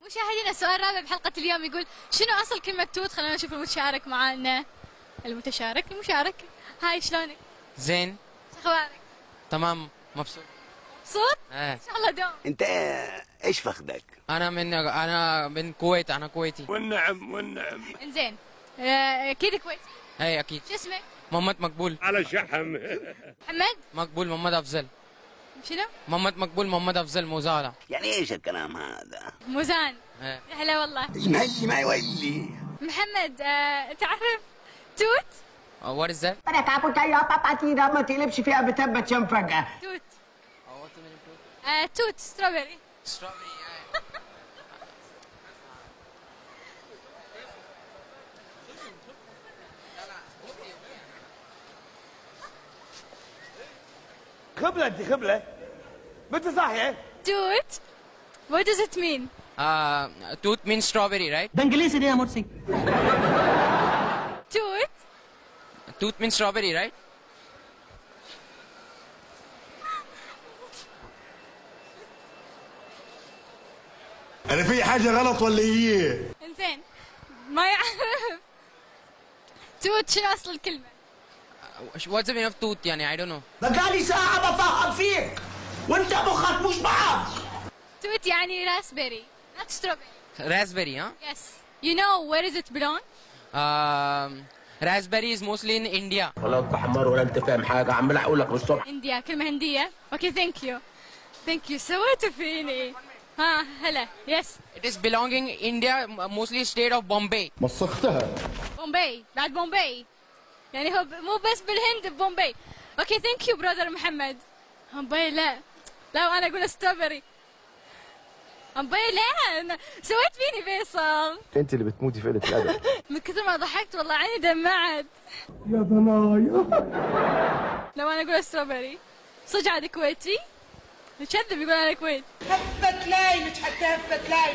مشاهدينا السؤال الرابع بحلقة اليوم يقول شنو أصل كلمة توت؟ خلينا نشوف المتشارك معانا. المشارك هاي شلونك؟ زين. شو أخبارك؟ تمام مبسوط. مبسوط؟ ايه إن شاء الله دوم. انت ايش فخدك؟ انا من الكويت، انا كويتي. والنعم. إنزين أكيد كويتي؟ ايه اكيد. شو اسمك؟ محمد مقبول. على شحم. محمد؟ مقبول محمد افضل. شنو؟ محمد مقبول محمد افضل موزارة. يعني ايش الكلام هذا؟ موزان. ايه. هلا والله. مهي ما يولي. محمد تعرف توت؟ وات از ذات؟ Para cá, porque aí, ó, papatinha, ما تقلبش فيها بتبت فجأة. توت. توت ستروبري. ستروبري. خبلة انت خبلة. متى صاحية؟ توت. What does it mean? توت means strawberry, right? ده انجليزي دي يا مرسي. توت. توت means strawberry, right? انا في حاجه غلط ولا ايه؟ إنزين ما يعرف توت شنو أصل الكلمة؟ what's the meaning of توت يعني I don't know. بقالي ساعة بفهم فيك وانت مخك مش بعض. توت يعني راسبيري not strawberry. raspberry, huh? Yes. You know where does it belong? raspberry is mostly in India. ولا انت حمار ولا انت فاهم حاجة، عمال اقول لك بالصبح. إنديا، كلمة هندية. Okay thank you سويتوا فيني. ها هلا yes. It is belonging India, mostly state of Bombay. مسختها. بومباي بعد بومباي يعني هو مو بس بالهند بومباي. Okay thank you brother محمد. بومباي لا أنا أقول ستروبري. بومباي لا سويت فيني فيصل. انت اللي بتموتي في قله الادب. من كثر ما ضحكت والله عيني دمعت. يا ضنايا. لو أنا أقول ستروبري صدق عاد كويتي يكذب يقول أنا كويت. هفت لاي مش حتى هفت لاي.